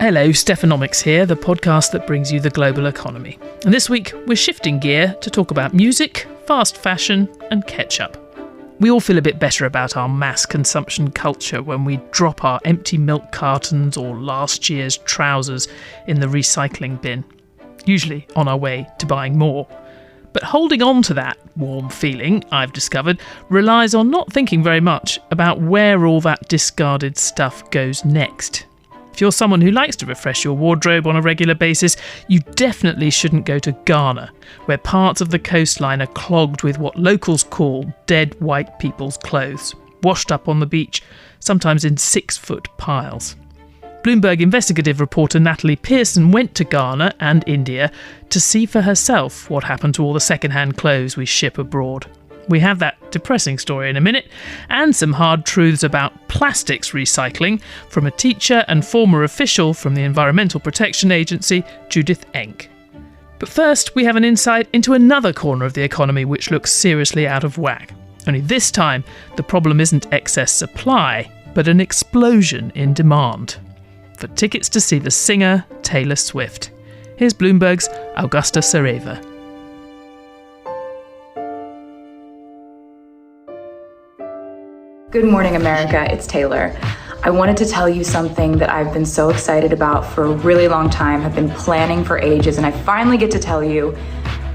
Hello, Stephanomics here, the podcast that brings you the global economy. And this week, we're shifting gear to talk about music, fast fashion, and ketchup. We all feel a bit better about our mass consumption culture when we drop our empty milk cartons or last year's trousers in the recycling bin, usually on our way to buying more. But holding on to that warm feeling, I've discovered, relies on not thinking very much about where all that discarded stuff goes next. If you're someone who likes to refresh your wardrobe on a regular basis, you definitely shouldn't go to Ghana, where parts of the coastline are clogged with what locals call dead white people's clothes, washed up on the beach, sometimes in 6-foot piles. Bloomberg investigative reporter Natalie Pearson went to Ghana and India to see for herself what happened to all the second-hand clothes we ship abroad. We have that depressing story in a minute, and some hard truths about plastics recycling from a teacher and former official from the Environmental Protection Agency, Judith Enck. But first, we have an insight into another corner of the economy which looks seriously out of whack. Only this time, the problem isn't excess supply, but an explosion in demand for tickets to see the singer Taylor Swift. Here's Bloomberg's Augusta Saraiva. Good morning, America. It's Taylor. I wanted to tell you something that I've been so excited about for a really long time, have been planning for ages, and I finally get to tell you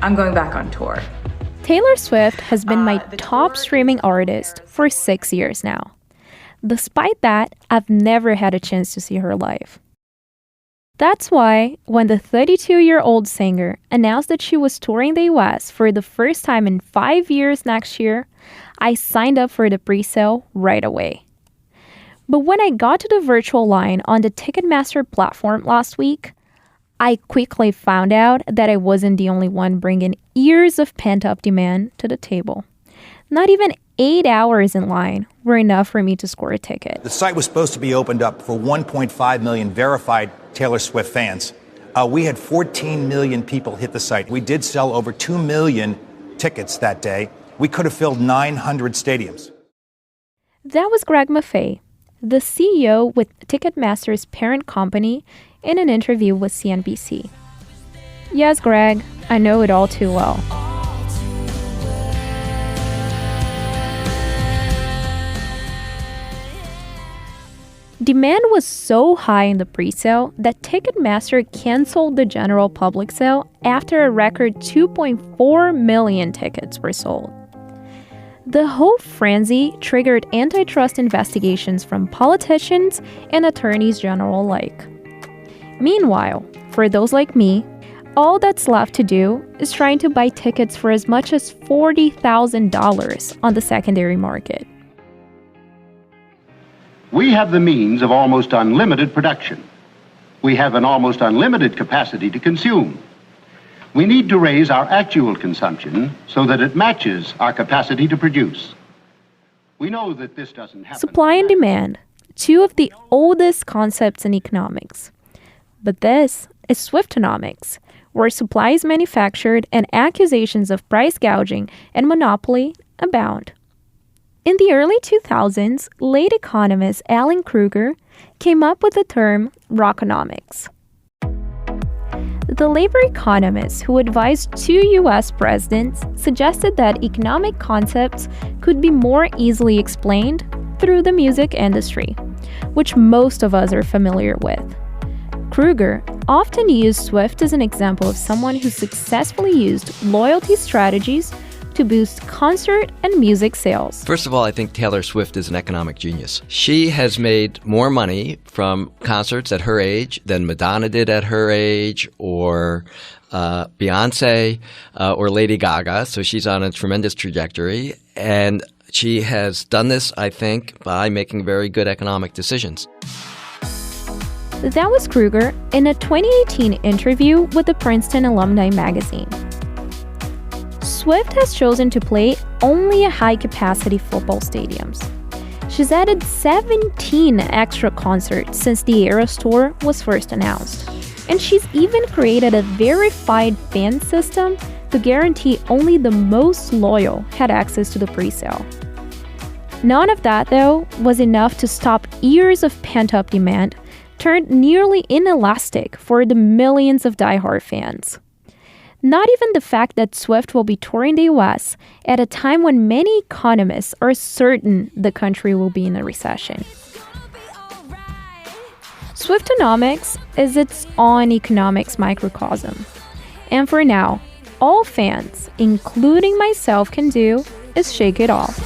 I'm going back on tour. Taylor Swift has been my top streaming artist for 6 years now. Despite that, I've never had a chance to see her live. That's why, when the 32-year-old singer announced that she was touring the US for the first time in 5 years next year, I signed up for the pre-sale right away. But when I got to the virtual line on the Ticketmaster platform last week, I quickly found out that I wasn't the only one bringing years of pent-up demand to the table. Not even 8 hours in line were enough for me to score a ticket. The site was supposed to be opened up for 1.5 million verified Taylor Swift fans. We had 14 million people hit the site. We did sell over 2 million tickets that day. We could have filled 900 stadiums. That was Greg Maffei, the CEO with Ticketmaster's parent company, in an interview with CNBC. Yes, Greg, I know it all too well. Demand was so high in the pre-sale that Ticketmaster canceled the general public sale after a record 2.4 million tickets were sold. The whole frenzy triggered antitrust investigations from politicians and attorneys general alike. Meanwhile, for those like me, all that's left to do is trying to buy tickets for as much as $40,000 on the secondary market. We have the means of almost unlimited production. We have an almost unlimited capacity to consume. We need to raise our actual consumption so that it matches our capacity to produce. We know that this doesn't happen. Supply and demand, two of the oldest concepts in economics. But this is Swiftonomics, where supply is manufactured and accusations of price gouging and monopoly abound. In the early 2000s, late economist Alan Krueger came up with the term rockonomics. The labor economist who advised 2 U.S. presidents suggested that economic concepts could be more easily explained through the music industry, which most of us are familiar with. Krueger often used Swift as an example of someone who successfully used loyalty strategies to boost concert and music sales. First of all, I think Taylor Swift is an economic genius. She has made more money from concerts at her age than Madonna did at her age, or Beyonce, or Lady Gaga. So she's on a tremendous trajectory. And she has done this, I think, by making very good economic decisions. That was Krueger in a 2018 interview with the Princeton Alumni magazine. Swift has chosen to play only at high-capacity football stadiums. She's added 17 extra concerts since the Eras Tour was first announced. And she's even created a verified fan system to guarantee only the most loyal had access to the pre-sale. None of that, though, was enough to stop years of pent-up demand turned nearly inelastic for the millions of diehard fans. Not even the fact that Swift will be touring the US at a time when many economists are certain the country will be in a recession. Swiftonomics is its own economics microcosm. And for now, all fans, including myself, can do is shake it off.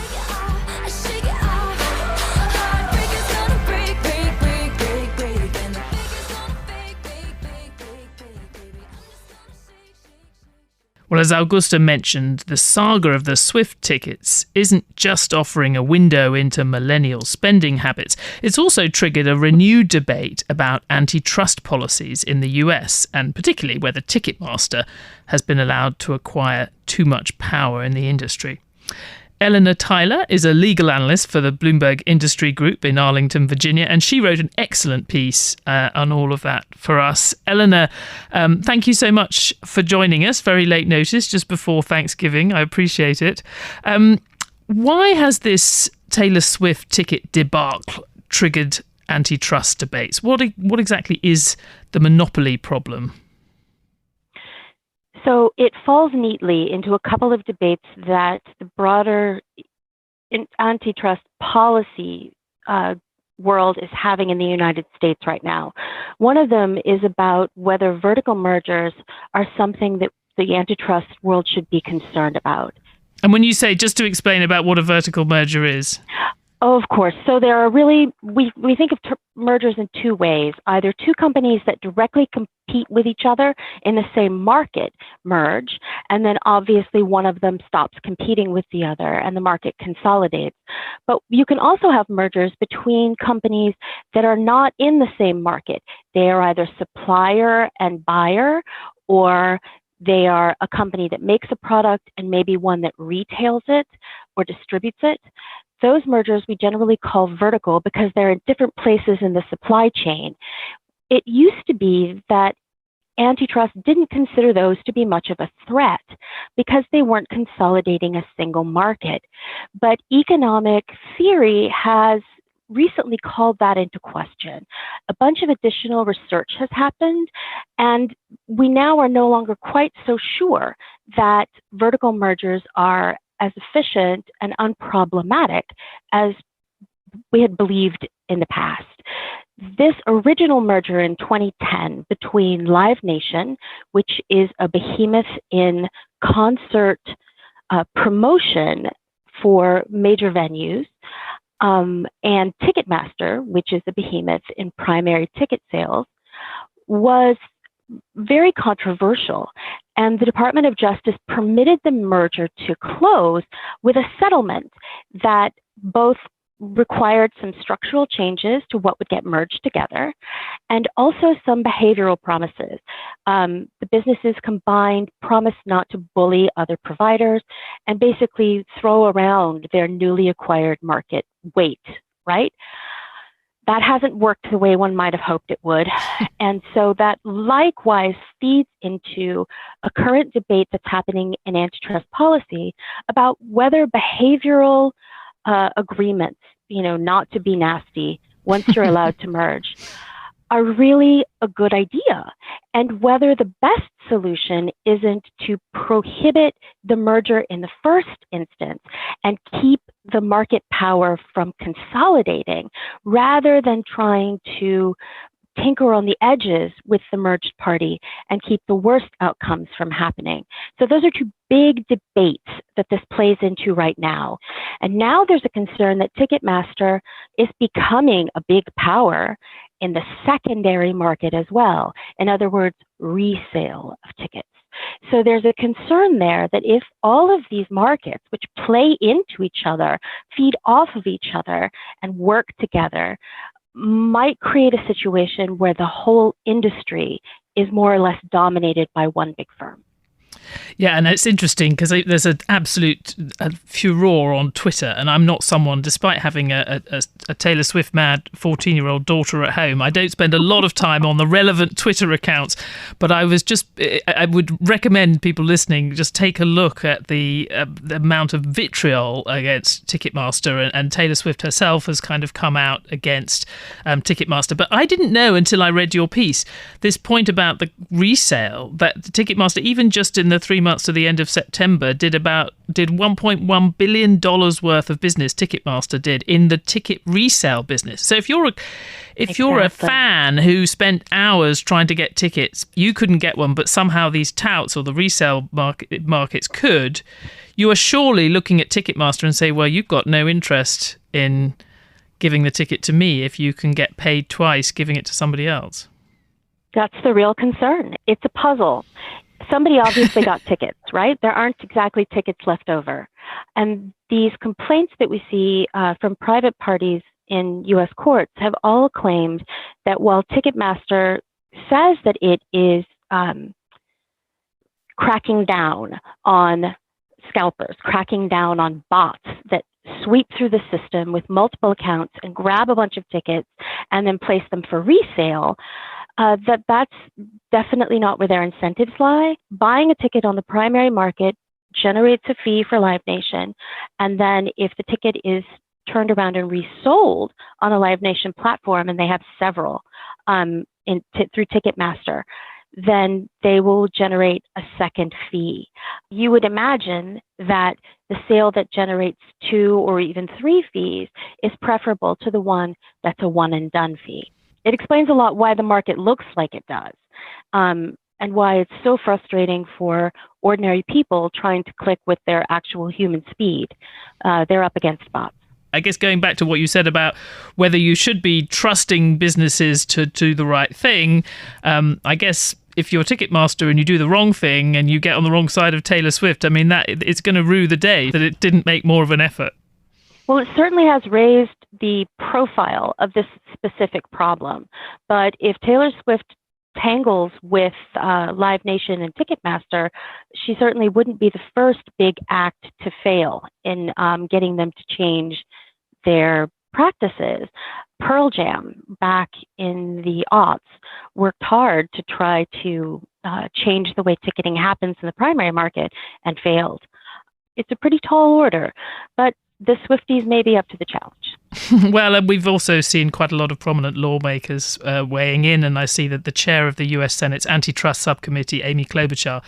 Well, as Augusta mentioned, the saga of the Swift tickets isn't just offering a window into millennial spending habits. It's also triggered a renewed debate about antitrust policies in the US, and particularly whether Ticketmaster has been allowed to acquire too much power in the industry. Eleanor Tyler is a legal analyst for the Bloomberg Industry Group in Arlington, Virginia, and she wrote an excellent piece on all of that for us. Eleanor, thank you so much for joining us. Very late notice, just before Thanksgiving. I appreciate it. Why has this Taylor Swift ticket debacle triggered antitrust debates? What exactly is the monopoly problem? So it falls neatly into a couple of debates that the broader antitrust policy world is having in the United States right now. One of them is about whether vertical mergers are something that the antitrust world should be concerned about. And when you say, just to explain about what a vertical merger is. Oh, of course. So there are really, we think of mergers in two ways. Either two companies that directly compete with each other in the same market merge, and then obviously one of them stops competing with the other and the market consolidates. But you can also have mergers between companies that are not in the same market. They are either supplier and buyer, or they are a company that makes a product and maybe one that retails it or distributes it. Those mergers we generally call vertical because they're in different places in the supply chain. It used to be that antitrust didn't consider those to be much of a threat because they weren't consolidating a single market. But economic theory has recently called that into question. A bunch of additional research has happened, and we now are no longer quite so sure that vertical mergers are as efficient and unproblematic as we had believed in the past. This original merger in 2010 between Live Nation, which is a behemoth in concert promotion for major venues, and Ticketmaster, which is a behemoth in primary ticket sales, was very controversial. And the Department of Justice permitted the merger to close with a settlement that both required some structural changes to what would get merged together, and also some behavioral promises. The businesses combined promised not to bully other providers and basically throw around their newly acquired market weight, right? That hasn't worked the way one might have hoped it would. And so that likewise feeds into a current debate that's happening in antitrust policy about whether behavioral agreements, not to be nasty once you're allowed to merge, are really a good idea, and whether the best solution isn't to prohibit the merger in the first instance and keep the market power from consolidating rather than trying to tinker on the edges with the merged party and keep the worst outcomes from happening. So those are two big debates that this plays into right now. And now there's a concern that Ticketmaster is becoming a big power in the secondary market as well. In other words, resale of tickets. So there's a concern there that if all of these markets, which play into each other, feed off of each other and work together, might create a situation where the whole industry is more or less dominated by one big firm. Yeah, and it's interesting because there's an absolute furore on Twitter, and I'm not someone, despite having a Taylor Swift mad 14-year-old daughter at home, I don't spend a lot of time on the relevant Twitter accounts, but I would recommend people listening just take a look at the amount of vitriol against Ticketmaster, and Taylor Swift herself has kind of come out against Ticketmaster. But I didn't know until I read your piece, this point about the resale, that Ticketmaster, even just in the 3 months to the end of September, did $1.1 billion worth of business. Ticketmaster did in the ticket resale business. So if you're a fan who spent hours trying to get tickets, you couldn't get one, but somehow these touts or the resale markets could, you are surely looking at Ticketmaster and say, well, you've got no interest in giving the ticket to me if you can get paid twice giving it to somebody else. That's the real concern. It's a puzzle. Somebody obviously got tickets, right? There aren't exactly tickets left over. And these complaints that we see from private parties in U.S. courts have all claimed that while Ticketmaster says that it is cracking down on scalpers, cracking down on bots that sweep through the system with multiple accounts and grab a bunch of tickets and then place them for resale, that's definitely not where their incentives lie. Buying a ticket on the primary market generates a fee for Live Nation, and then if the ticket is turned around and resold on a Live Nation platform, and they have several through Ticketmaster, then they will generate a second fee. You would imagine that the sale that generates 2 or even 3 fees is preferable to the one that's a one and done fee. It explains a lot why the market looks like it does, and why it's so frustrating for ordinary people trying to click with their actual human speed. They're up against bots. I guess going back to what you said about whether you should be trusting businesses to do the right thing, I guess if you're Ticketmaster and you do the wrong thing and you get on the wrong side of Taylor Swift, I mean, that it's going to rue the day that it didn't make more of an effort. Well, it certainly has raised the profile of this specific problem. But if Taylor Swift tangles with Live Nation and Ticketmaster, she certainly wouldn't be the first big act to fail in getting them to change their practices. Pearl Jam, back in the aughts, worked hard to try to change the way ticketing happens in the primary market and failed. It's a pretty tall order, but the Swifties may be up to the challenge. Well, and we've also seen quite a lot of prominent lawmakers weighing in, and I see that the chair of the US Senate's antitrust subcommittee, Amy Klobuchar,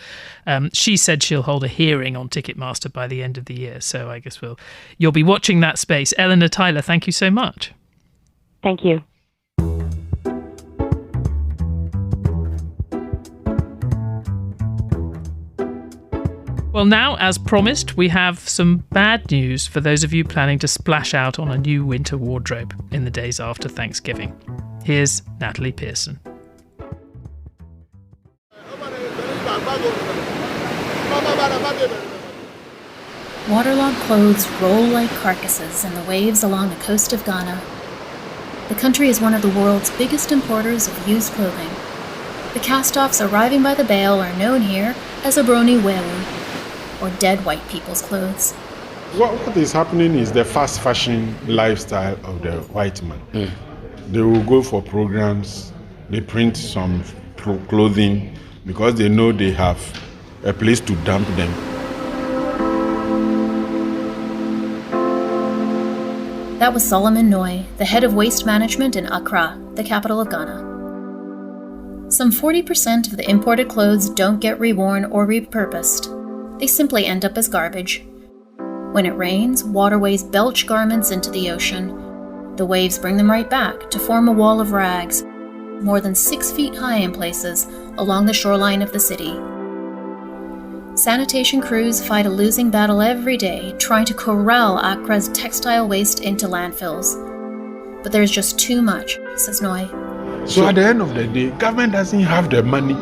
she said she'll hold a hearing on Ticketmaster by the end of the year. So I guess you'll be watching that space. Eleanor Tyler, thank you so much. Thank you. Well, now, as promised, we have some bad news for those of you planning to splash out on a new winter wardrobe in the days after Thanksgiving. Here's Natalie Pearson. Waterlogged clothes roll like carcasses in the waves along the coast of Ghana. The country is one of the world's biggest importers of used clothing. The cast-offs arriving by the bale are known here as Abroni Wewu, or dead white people's clothes. What is happening is the fast fashion lifestyle of the white man. They will go for programs, they print some clothing because they know they have a place to dump them. That was Solomon Noy, the head of waste management in Accra, the capital of Ghana. Some 40% of the imported clothes don't get reworn or repurposed. They simply end up as garbage. When it rains, waterways belch garments into the ocean. The waves bring them right back to form a wall of rags, more than 6 feet high in places, along the shoreline of the city. Sanitation crews fight a losing battle every day, trying to corral Accra's textile waste into landfills. But there's just too much, says Noy. So at the end of the day, government doesn't have the money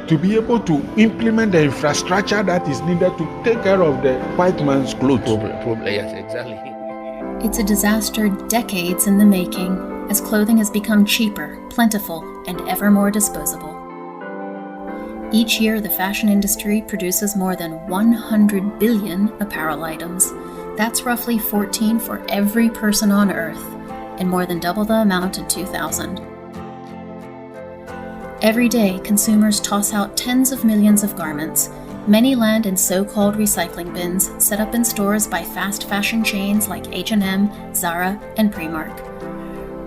to be able to implement the infrastructure that is needed to take care of the white man's clothes. Yes, exactly. It's a disaster decades in the making, as clothing has become cheaper, plentiful, and ever more disposable. Each year, the fashion industry produces more than 100 billion apparel items. That's roughly 14 for every person on Earth, and more than double the amount in 2000. Every day, consumers toss out tens of millions of garments. Many land in so-called recycling bins set up in stores by fast fashion chains like H&M, Zara, and Primark.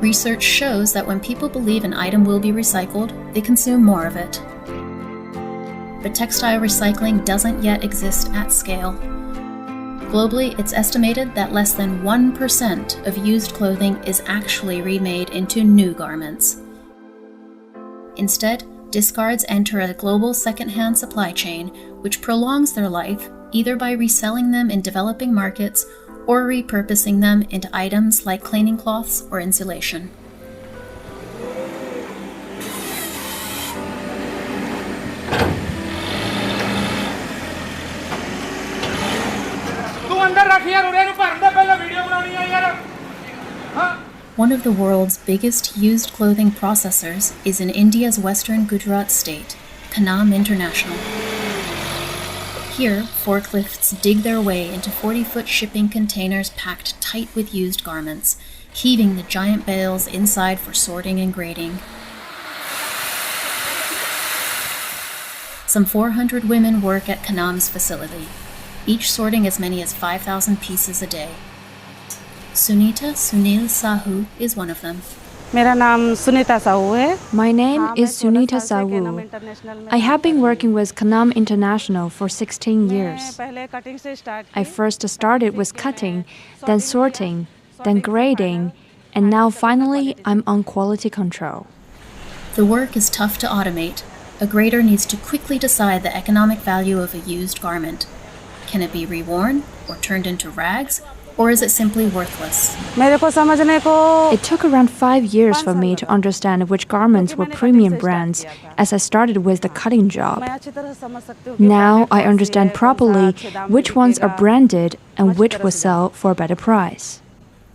Research shows that when people believe an item will be recycled, they consume more of it. But textile recycling doesn't yet exist at scale. Globally, it's estimated that less than 1% of used clothing is actually remade into new garments. Instead, discards enter a global second-hand supply chain, which prolongs their life either by reselling them in developing markets or repurposing them into items like cleaning cloths or insulation. One of the world's biggest used clothing processors is in India's western Gujarat state, Kanam International. Here, forklifts dig their way into 40-foot shipping containers packed tight with used garments, heaving the giant bales inside for sorting and grading. Some 400 women work at Kanam's facility, each sorting as many as 5,000 pieces a day. Sunita Sunil Sahu is one of them. My name is Sunita Sahu. I have been working with Kanam International for 16 years. I first started with cutting, then sorting, then grading, and now finally I'm on quality control. The work is tough to automate. A grader needs to quickly decide the economic value of a used garment. Can it be reworn or turned into rags? Or is it simply worthless? It took around 5 years for me to understand which garments were premium brands, as I started with the cutting job. Now I understand properly which ones are branded and which will sell for a better price.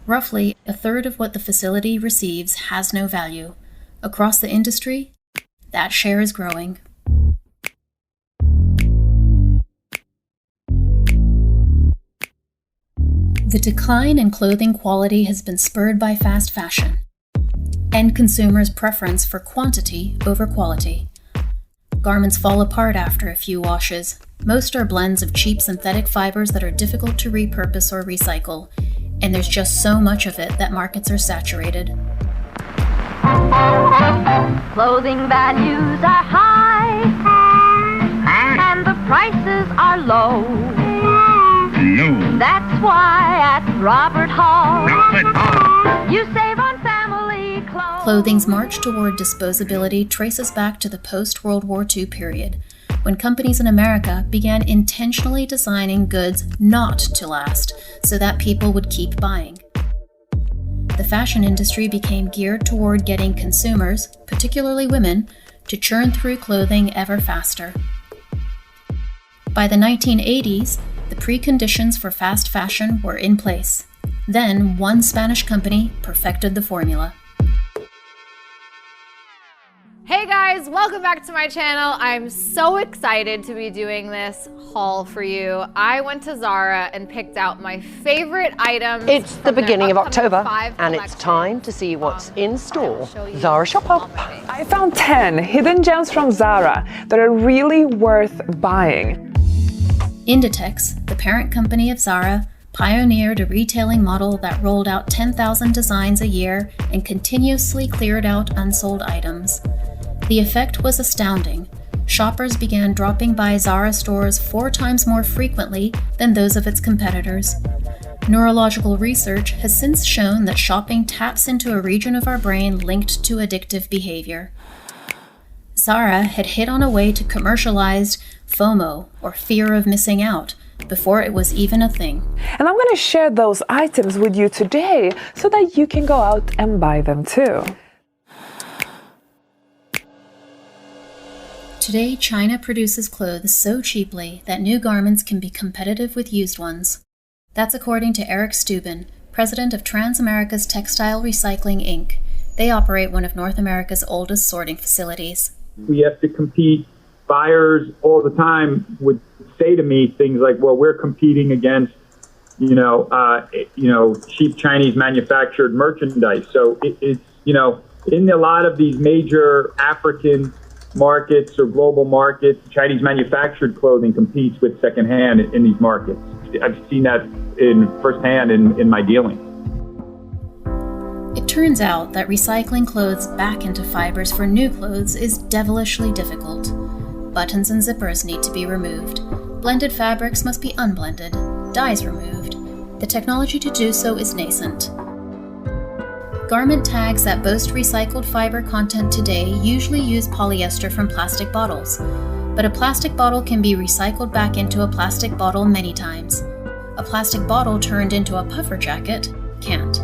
Roughly a third of what the facility receives has no value. Across the industry, that share is growing. The decline in clothing quality has been spurred by fast fashion and consumers' preference for quantity over quality. Garments fall apart after a few washes. Most are blends of cheap synthetic fibers that are difficult to repurpose or recycle, and there's just so much of it that markets are saturated. Clothing values are high, and the prices are low. No. That's why at Robert Hall, you save on family clothes. Clothing's march toward disposability traces back to the post-World War II period, when companies in America began intentionally designing goods not to last so that people would keep buying. The fashion industry became geared toward getting consumers, particularly women, to churn through clothing ever faster. By the 1980s, the preconditions for fast fashion were in place. Then, one Spanish company perfected the formula. Hey guys, welcome back to my channel. I'm so excited to be doing this haul for you. I went to Zara and picked out my favorite items. It's the beginning of October, and it's time to see what's in store. Zara Shop Up. I found 10 hidden gems from Zara that are really worth buying. Inditex, the parent company of Zara, pioneered a retailing model that rolled out 10,000 designs a year and continuously cleared out unsold items. The effect was astounding. Shoppers began dropping by Zara stores 4 times more frequently than those of its competitors. Neurological research has since shown that shopping taps into a region of our brain linked to addictive behavior. Zara had hit on a way to commercialize FOMO, or fear of missing out, before it was even a thing. And I'm going to share those items with you today so that you can go out and buy them too. Today, China produces clothes so cheaply that new garments can be competitive with used ones. That's according to Eric Steuben, president of Transamerica's Textile Recycling, Inc. They operate one of North America's oldest sorting facilities. We have to compete buyers all the time would say to me things like, well, we're competing against, cheap Chinese manufactured merchandise. So it's, in a lot of these major African markets or global markets, Chinese manufactured clothing competes with secondhand in these markets. I've seen that firsthand in my dealings. It turns out that recycling clothes back into fibers for new clothes is devilishly difficult. Buttons and zippers need to be removed. Blended fabrics must be unblended, dyes removed. The technology to do so is nascent. Garment tags that boast recycled fiber content today usually use polyester from plastic bottles, but a plastic bottle can be recycled back into a plastic bottle many times. A plastic bottle turned into a puffer jacket can't.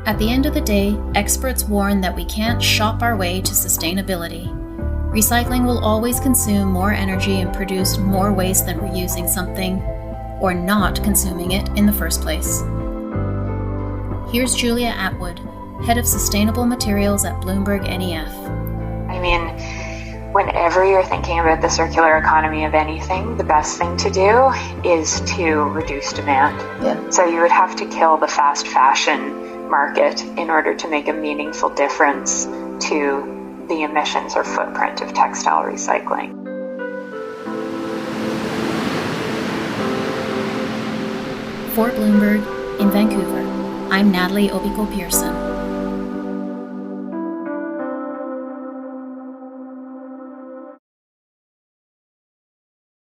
At the end of the day, experts warn that we can't shop our way to sustainability. Recycling will always consume more energy and produce more waste than reusing something, or not consuming it in the first place. Here's Julia Atwood, Head of Sustainable Materials at Bloomberg NEF. I mean, whenever you're thinking about the circular economy of anything, the best thing to do is to reduce demand. Yeah. So you would have to kill the fast fashion market in order to make a meaningful difference to the emissions or footprint of textile recycling. For Bloomberg, in Vancouver, I'm Natalie Obiko-Pearson.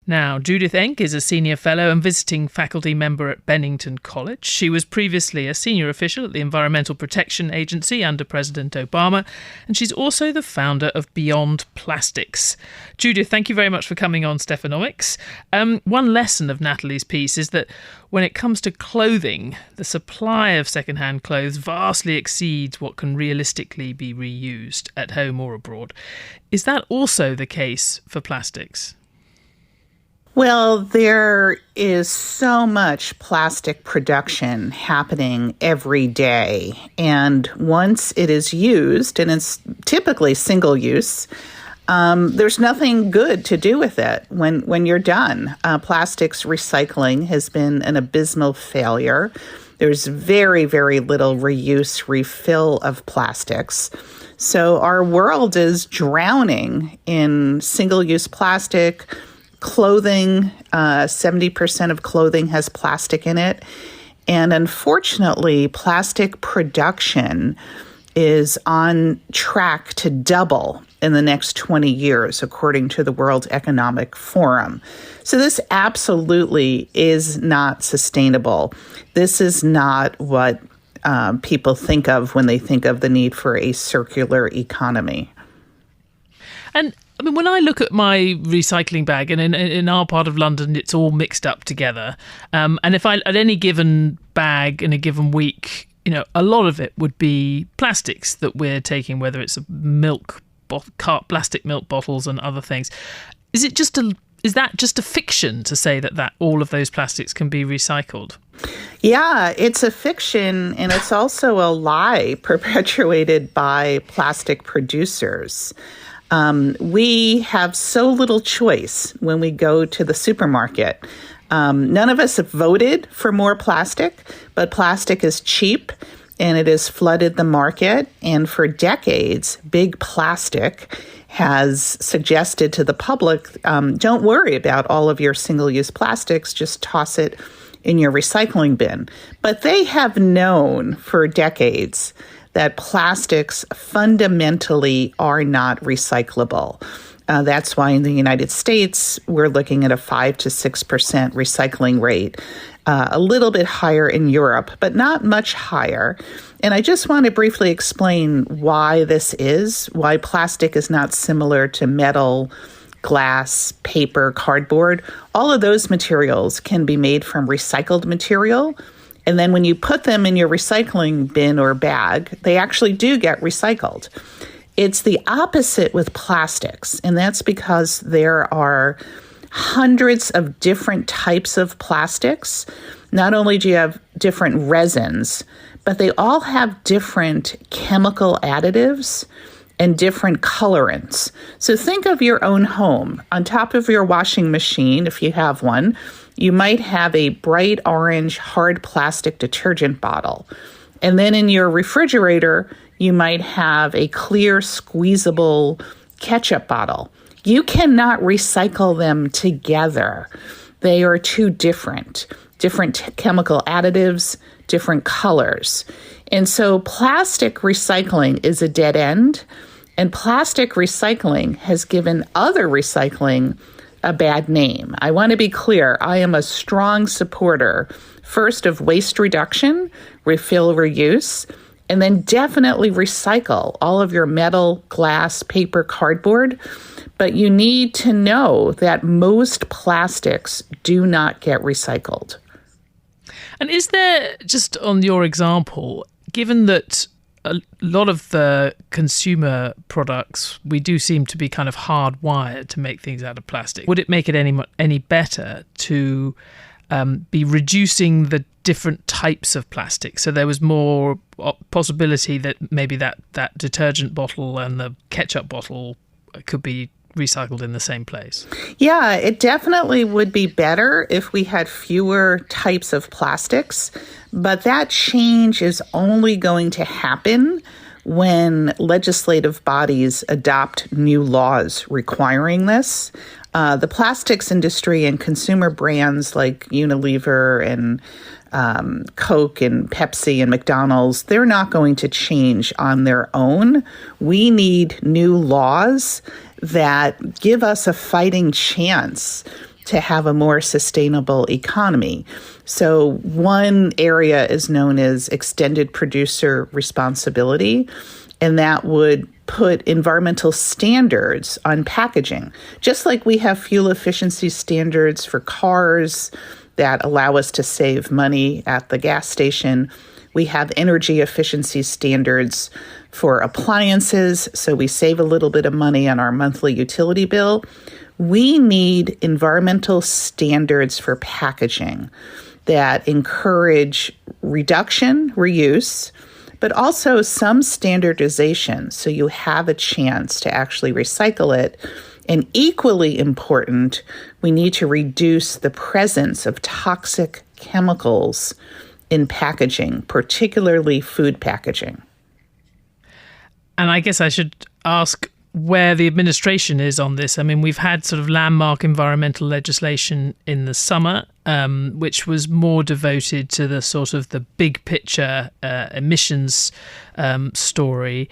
Now, Judith Enck is a senior fellow and visiting faculty member at Bennington College. She was previously a senior official at the Environmental Protection Agency under President Obama, and she's also the founder of Beyond Plastics. Judith, thank you very much for coming on Stephanomics. One lesson of Natalie's piece is that when it comes to clothing, the supply of second-hand clothes vastly exceeds what can realistically be reused at home or abroad. Is that also the case for plastics? Well, there is so much plastic production happening every day. And once it is used, and it's typically single use, there's nothing good to do with it when you're done. Plastics recycling has been an abysmal failure. There's very, very little reuse, refill of plastics. So our world is drowning in single-use plastic. Clothing, 70% of clothing has plastic in it. And unfortunately, plastic production is on track to double in the next 20 years, according to the World Economic Forum. So this absolutely is not sustainable. This is not what people think of when they think of the need for a circular economy. And I mean, when I look at my recycling bag, and in our part of London, it's all mixed up together. And if I, at any given bag in a given week, a lot of it would be plastics that we're taking, whether it's plastic milk bottles and other things. Is that just a fiction to say that all of those plastics can be recycled? Yeah, it's a fiction, and it's also a lie perpetuated by plastic producers. We have so little choice when we go to the supermarket. None of us have voted for more plastic, but plastic is cheap and it has flooded the market. And for decades, Big Plastic has suggested to the public, don't worry about all of your single-use plastics, just toss it in your recycling bin. But they have known for decades that plastics fundamentally are not recyclable. That's why in the United States, we're looking at a 5 to 6% recycling rate, a little bit higher in Europe, but not much higher. And I just want to briefly explain why this is, why plastic is not similar to metal, glass, paper, cardboard. All of those materials can be made from recycled material. And then when you put them in your recycling bin or bag, they actually do get recycled. It's the opposite with plastics, and that's because there are hundreds of different types of plastics. Not only do you have different resins, but they all have different chemical additives and different colorants. So think of your own home. On top of your washing machine, if you have one, you might have a bright orange hard plastic detergent bottle. And then in your refrigerator, you might have a clear squeezable ketchup bottle. You cannot recycle them together. They are too different chemical additives, different colors. And so plastic recycling is a dead end, and plastic recycling has given other recycling a bad name. I want to be clear. I am a strong supporter, first of waste reduction, refill, reuse, and then definitely recycle all of your metal, glass, paper, cardboard. But you need to know that most plastics do not get recycled. And is there, just on your example, given that a lot of the consumer products, we do seem to be kind of hardwired to make things out of plastic, would it make it any better to be reducing the different types of plastic? So there was more possibility that maybe that detergent bottle and the ketchup bottle could be recycled in the same place. Yeah, it definitely would be better if we had fewer types of plastics, but that change is only going to happen when legislative bodies adopt new laws requiring this. The plastics industry and consumer brands like Unilever and Coke and Pepsi and McDonald's, they're not going to change on their own. We need new laws that give us a fighting chance to have a more sustainable economy. So one area is known as extended producer responsibility, and that would put environmental standards on packaging. Just like we have fuel efficiency standards for cars that allow us to save money at the gas station, we have energy efficiency standards for appliances, so we save a little bit of money on our monthly utility bill. We need environmental standards for packaging that encourage reduction, reuse, but also some standardization so you have a chance to actually recycle it. And equally important, we need to reduce the presence of toxic chemicals in packaging, particularly food packaging. And I guess I should ask where the administration is on this. I mean, we've had sort of landmark environmental legislation in the summer, which was more devoted to the sort of the big picture emissions story.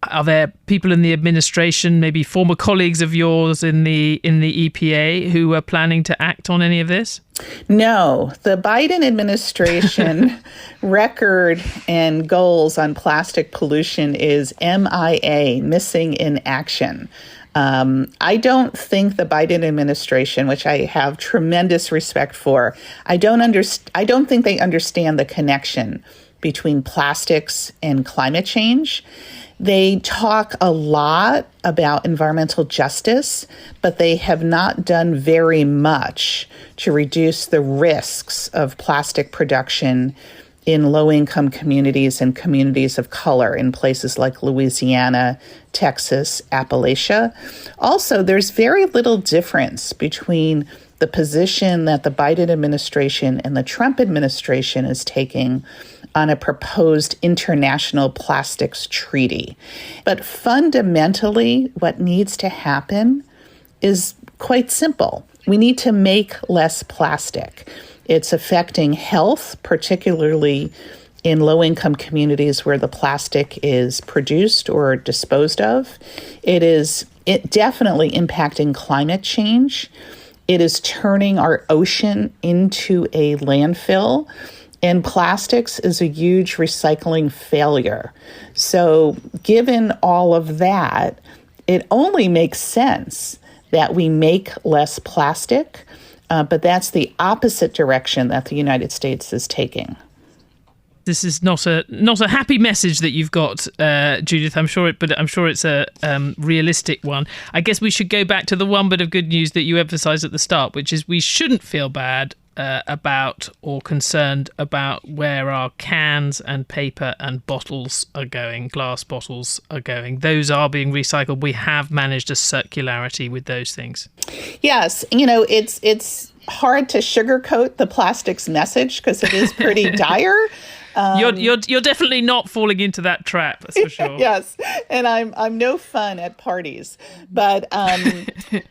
Are there people in the administration, maybe former colleagues of yours in the EPA, who are planning to act on any of this? No, the Biden administration record and goals on plastic pollution is MIA, missing in action. I don't think the Biden administration, which I have tremendous respect for, I don't think they understand the connection between plastics and climate change. They talk a lot about environmental justice, but they have not done very much to reduce the risks of plastic production in low-income communities and communities of color in places like Louisiana, Texas, Appalachia. Also, there's very little difference between the position that the Biden administration and the Trump administration is taking on a proposed international plastics treaty. But fundamentally, what needs to happen is quite simple. We need to make less plastic. It's affecting health, particularly in low-income communities where the plastic is produced or disposed of. It definitely impacting climate change. It is turning our ocean into a landfill. And plastics is a huge recycling failure. So given all of that, it only makes sense that we make less plastic, but that's the opposite direction that the United States is taking. This is not a happy message that you've got, Judith. I'm sure it's a realistic one. I guess we should go back to the one bit of good news that you emphasised at the start, which is we shouldn't feel bad about or concerned about where our cans and paper and bottles are going, glass bottles are going. Those are being recycled. We have managed a circularity with those things. Yes, it's hard to sugarcoat the plastics message because it is pretty dire. You're definitely not falling into that trap, that's for sure. Yes, and I'm no fun at parties, but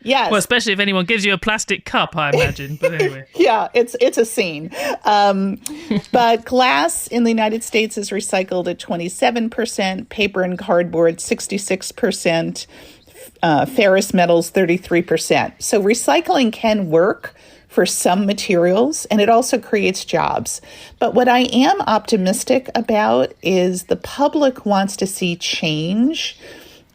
yes. Well, especially if anyone gives you a plastic cup, I imagine. But anyway, yeah, it's a scene. But glass in the United States is recycled at 27%, paper and cardboard 66%, ferrous metals 33%. So recycling can work for some materials, and it also creates jobs. But what I am optimistic about is the public wants to see change,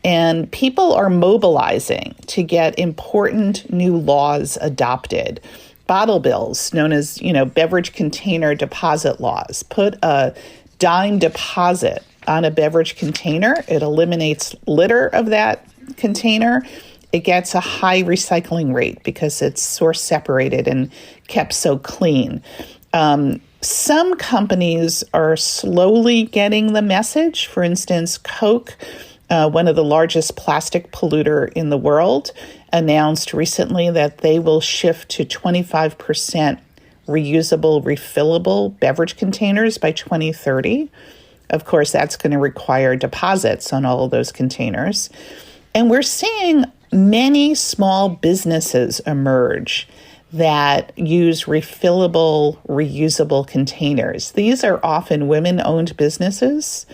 and people are mobilizing to get important new laws adopted. Bottle bills, known as, beverage container deposit laws, put a dime deposit on a beverage container. It eliminates litter of that container. It gets a high recycling rate because it's source separated and kept so clean. Some companies are slowly getting the message. For instance, Coke, one of the largest plastic polluter in the world, announced recently that they will shift to 25% reusable, refillable beverage containers by 2030. Of course, that's going to require deposits on all of those containers. And we're seeing many small businesses emerge that use refillable, reusable containers. These are often women-owned businesses,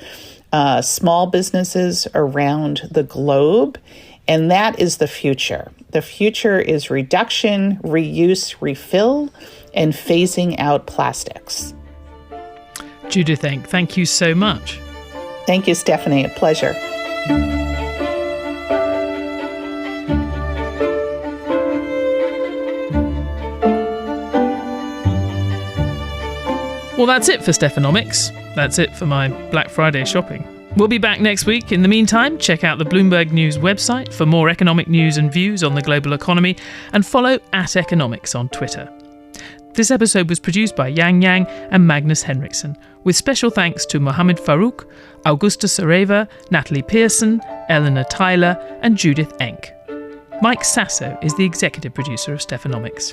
small businesses around the globe, and that is the future. The future is reduction, reuse, refill, and phasing out plastics. Judith Enck, thank you so much. Thank you, Stephanie. A pleasure. Well, that's it for Stephanomics. That's it for my Black Friday shopping. We'll be back next week. In the meantime, check out the Bloomberg News website for more economic news and views on the global economy, and follow @Economics on Twitter. This episode was produced by Yang Yang and Magnus Henriksson, with special thanks to Mohammed Farouk, Augusta Saraiva, Natalie Pearson, Eleanor Tyler, and Judith Enck. Mike Sasso is the executive producer of Stephanomics.